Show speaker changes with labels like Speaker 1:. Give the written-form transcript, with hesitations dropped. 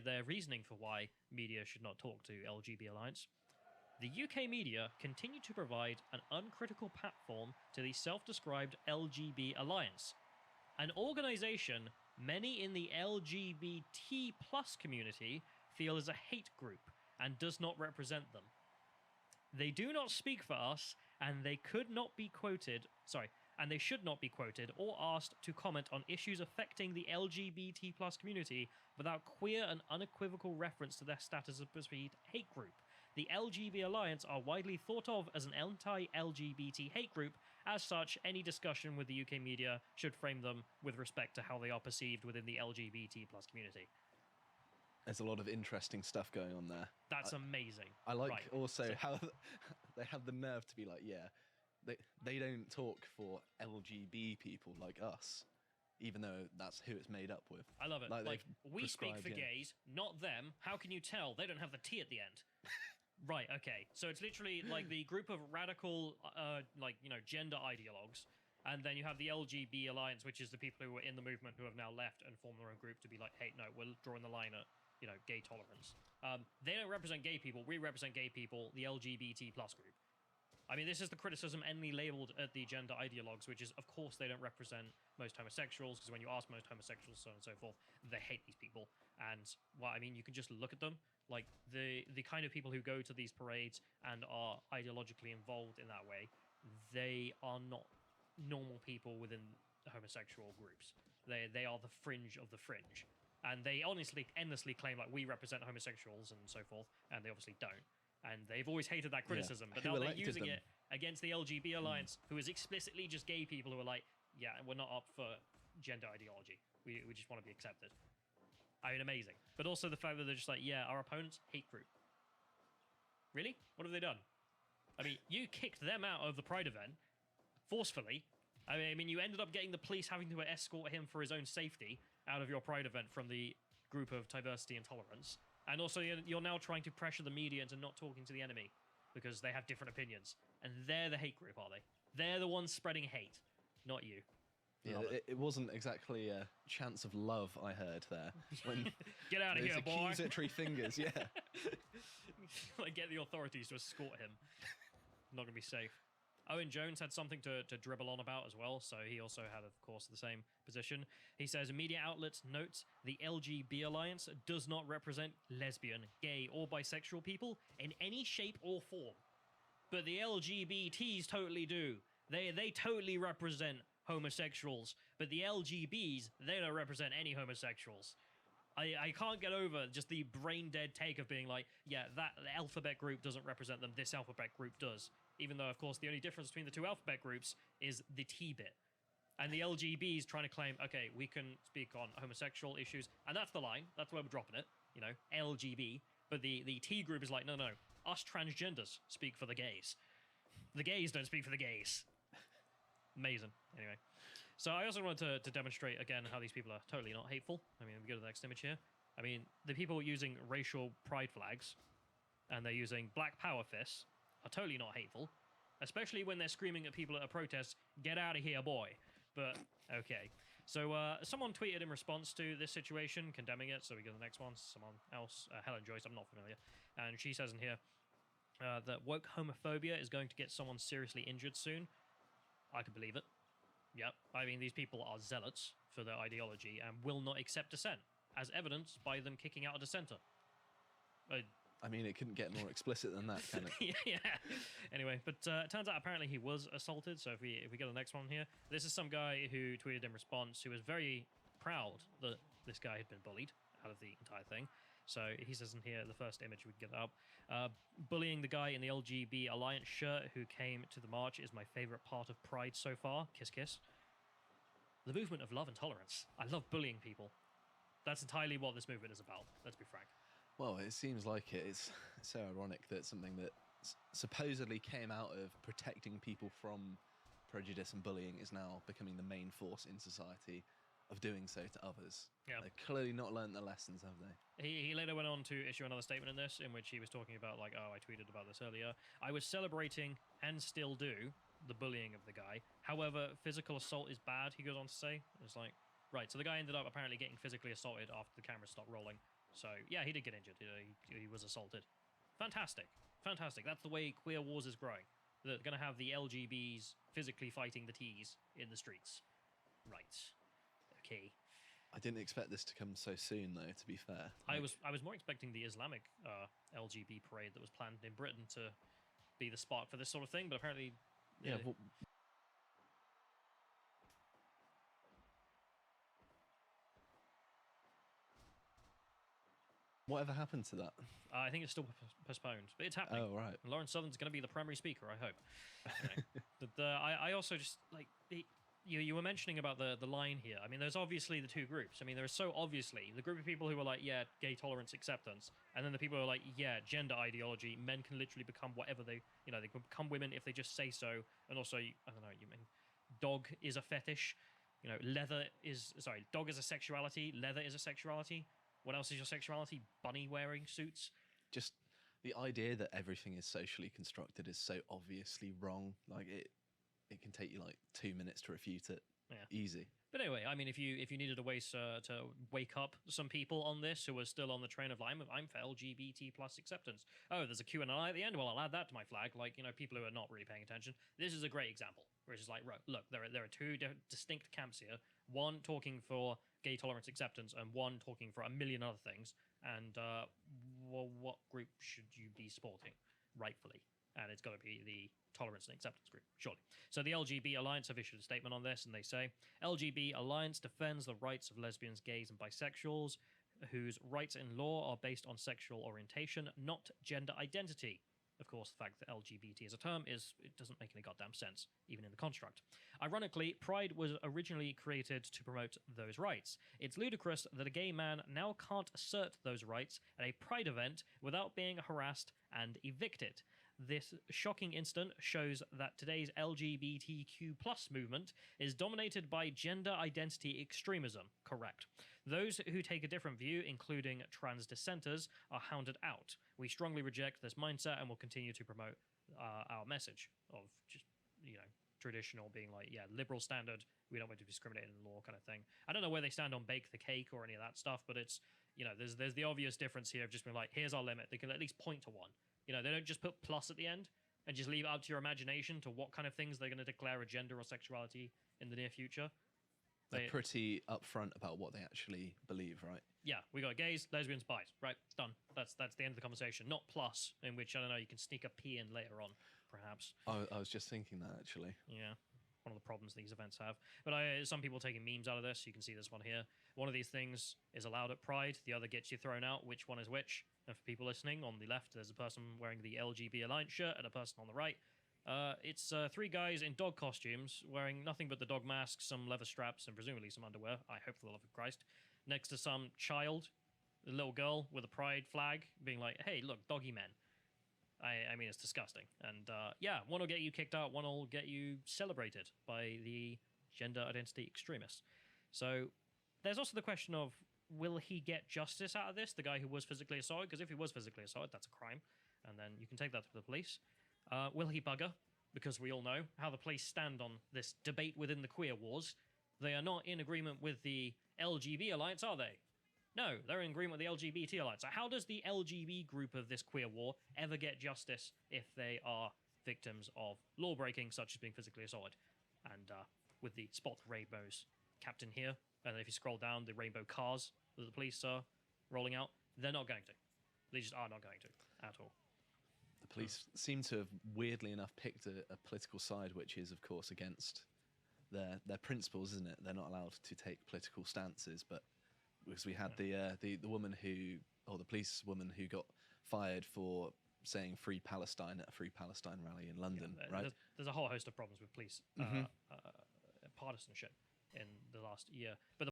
Speaker 1: their reasoning for why media should not talk to LGB Alliance. The UK media continue to provide an uncritical platform to the self-described LGB Alliance, an organisation many in the LGBT plus community feel is a hate group and does not represent them. They do not speak for us, and they should not be quoted or asked to comment on issues affecting the LGBT plus community without clear and unequivocal reference to their status as a perceived hate group. The LGB Alliance are widely thought of as an anti-LGBT hate group. As such, any discussion with the UK media should frame them with respect to how they are perceived within the LGBT plus community.
Speaker 2: There's a lot of interesting stuff going on there.
Speaker 1: That's amazing.
Speaker 2: I like how they have the nerve to be like, yeah, they don't talk for LGB people like us, even though that's who it's made up with.
Speaker 1: I love it. Like we speak for gays, not them. How can you tell? They don't have the T at the end. Right, okay. So it's literally like the group of radical, gender ideologues, and then you have the LGB Alliance, which is the people who were in the movement who have now left and formed their own group to be like, hey, no, we're drawing the line at, gay tolerance. They don't represent gay people. We represent gay people, the LGBT plus group. I mean, this is the criticism Enemy labelled at the gender ideologues, which is, of course, they don't represent most homosexuals, because when you ask most homosexuals, so on and so forth, they hate these people. And, well, I mean, you can just look at them. Like, the kind of people who go to these parades and are ideologically involved in that way, they are not normal people within homosexual groups. They are the fringe of the fringe. And they honestly, endlessly claim, like, we represent homosexuals and so forth, and they obviously don't. And they've always hated that criticism, but now they're using it against the LGB Alliance, who is explicitly just gay people who are like, yeah, we're not up for gender ideology. We just want to be accepted. I mean, amazing. But also the fact that they're just like, yeah, our opponents, hate group. Really? What have they done? I mean, you kicked them out of the Pride event, forcefully. I mean, you ended up getting the police having to escort him for his own safety out of your Pride event from the group of diversity and tolerance. And also, you're now trying to pressure the media into not talking to the enemy because they have different opinions. And they're the hate group, are they? They're the ones spreading hate, not you.
Speaker 2: Yeah, it wasn't exactly a chance of love, I heard there. When
Speaker 1: get out of here, boy.
Speaker 2: Accusatory fingers, yeah.
Speaker 1: Like, get the authorities to escort him. Not going to be safe. Owen Jones had something to dribble on about as well, so he also had, of course, the same position. He says, media outlets note the LGB Alliance does not represent lesbian, gay, or bisexual people in any shape or form. But the LGBTs totally do. They totally represent homosexuals, but the LGBs, they don't represent any homosexuals. I can't get over just the brain-dead take of being like, yeah, that alphabet group doesn't represent them, this alphabet group does. Even though, of course, the only difference between the two alphabet groups is the T bit. And the LGB is trying to claim, okay, we can speak on homosexual issues, and that's the line, that's where we're dropping it, LGB. But the T group is like, no, us transgenders speak for the gays. The gays don't speak for the gays. Amazing. Anyway. So I also wanted to demonstrate, again, how these people are totally not hateful. I mean, we go to the next image here. I mean, the people using racial pride flags, and they're using black power fists, are totally not hateful, especially when they're screaming at people at a protest, get out of here, boy. But, okay. So someone tweeted in response to this situation, condemning it, so we go to the next one. Someone else, Helen Joyce, I'm not familiar. And she says in here that woke homophobia is going to get someone seriously injured soon. I can believe it. Yep. I mean, these people are zealots for their ideology and will not accept dissent, as evidenced by them kicking out a dissenter.
Speaker 2: I mean, it couldn't get more explicit than that, can it?
Speaker 1: Yeah. Anyway, but it turns out apparently he was assaulted. So if we go to the next one here, this is some guy who tweeted in response who was very proud that this guy had been bullied out of the entire thing. So he says in here, the first image, we can get it up. Bullying the guy in the LGB Alliance shirt who came to the march is my favorite part of Pride so far. Kiss, kiss. The movement of love and tolerance. I love bullying people. That's entirely what this movement is about. Let's be frank.
Speaker 2: Well, it seems like it. It's so ironic that something that supposedly came out of protecting people from prejudice and bullying is now becoming the main force in society of doing so to others.
Speaker 1: Yeah.
Speaker 2: They've clearly not learned their lessons, have they?
Speaker 1: He later went on to issue another statement in this, in which he was talking about, like, oh, I tweeted about this earlier. I was celebrating, and still do, the bullying of the guy. However, physical assault is bad, he goes on to say. It's like, right, so the guy ended up apparently getting physically assaulted after the camera stopped rolling. So yeah, he did get injured. He was assaulted. Fantastic, fantastic. That's the way queer wars is growing. They're going to have the LGBs physically fighting the Ts in the streets. Right. Okay.
Speaker 2: I didn't expect this to come so soon, though. To be fair,
Speaker 1: I was more expecting the Islamic LGB parade that was planned in Britain to be the spark for this sort of thing, but apparently,
Speaker 2: yeah. Whatever happened to that?
Speaker 1: I think it's still postponed, but it's happening.
Speaker 2: Oh, right.
Speaker 1: Lawrence Southern's going to be the primary speaker, I hope. But I also just like you were mentioning about the line here. I mean, there's obviously the two groups. I mean, there's so obviously the group of people who are like, yeah, gay tolerance, acceptance, and then the people who are like, yeah, gender ideology. Men can literally become whatever they can become women if they just say so. And also, I don't know, you mean dog is a fetish. Dog is a sexuality. Leather is a sexuality. What else is your sexuality? Bunny wearing suits?
Speaker 2: Just the idea that everything is socially constructed is so obviously wrong. Like it can take you like 2 minutes to refute it.
Speaker 1: Yeah.
Speaker 2: Easy.
Speaker 1: But anyway, I mean, if you needed a way to wake up some people on this who are still on the train of I'm for LGBT plus acceptance. Oh, there's a Q&A at the end. Well, I'll add that to my flag. Like, people who are not really paying attention. This is a great example where it's just like, right, look, there are two distinct camps here. One talking for gay tolerance acceptance and one talking for a million other things. And what group should you be supporting rightfully? And it's got to be the tolerance and acceptance group, surely. So the LGB Alliance have issued a statement on this, and they say, LGB Alliance defends the rights of lesbians, gays, and bisexuals, whose rights in law are based on sexual orientation, not gender identity. Of course, the fact that LGBT as a term it doesn't make any goddamn sense, even in the construct. Ironically, Pride was originally created to promote those rights. It's ludicrous that a gay man now can't assert those rights at a Pride event without being harassed and evicted. This shocking incident shows that today's LGBTQ plus movement is dominated by gender identity extremism. Correct. Those who take a different view, including trans dissenters, are hounded out. We strongly reject this mindset and will continue to promote our message of just, traditional being like, yeah, liberal standard, we don't want to discriminate in law kind of thing. I don't know where they stand on bake the cake or any of that stuff, but it's, there's the obvious difference here of just being like, here's our limit. They can at least point to one. They don't just put plus at the end and just leave it up to your imagination to what kind of things they're going to declare a gender or sexuality in the near future.
Speaker 2: They're pretty upfront about what they actually believe, right?
Speaker 1: Yeah, we got gays, lesbians, bis, right? Done. That's the end of the conversation. Not plus, in which, I don't know, you can sneak a P in later on, perhaps.
Speaker 2: I was just thinking that, actually.
Speaker 1: Yeah, one of the problems these events have. But some people taking memes out of this. You can see this one here. One of these things is allowed at Pride. The other gets you thrown out. Which one is which? And for people listening, on the left, there's a person wearing the LGB Alliance shirt and a person on the right. It's three guys in dog costumes wearing nothing but the dog mask, some leather straps, and presumably some underwear. I hope for the love of Christ. Next to some child, a little girl with a pride flag, being like, hey, look, doggy men. I mean, it's disgusting. And yeah, one will get you kicked out, one will get you celebrated by the gender identity extremists. So there's also the question of, will he get justice out of this, the guy who was physically assaulted? Because if he was physically assaulted, that's a crime. And then you can take that to the police. Will he bugger? Because we all know how the police stand on this debate within the queer wars. They are not in agreement with the LGB Alliance, are they? No, they're in agreement with the LGBT Alliance. So how does the LGB group of this queer war ever get justice if they are victims of law breaking, such as being physically assaulted? And with the Spot the Rainbows captain here, and if you scroll down, the rainbow cars that the police are rolling out, they're not going to. They just are not going to at all.
Speaker 2: The police seem to have, weirdly enough, picked a political side, which is, of course, against their principles, isn't it? They're not allowed to take political stances, but because we had the woman the police woman who got fired for saying Free Palestine at a Free Palestine rally in London, right?
Speaker 1: There's a whole host of problems with police partisanship in the last year. But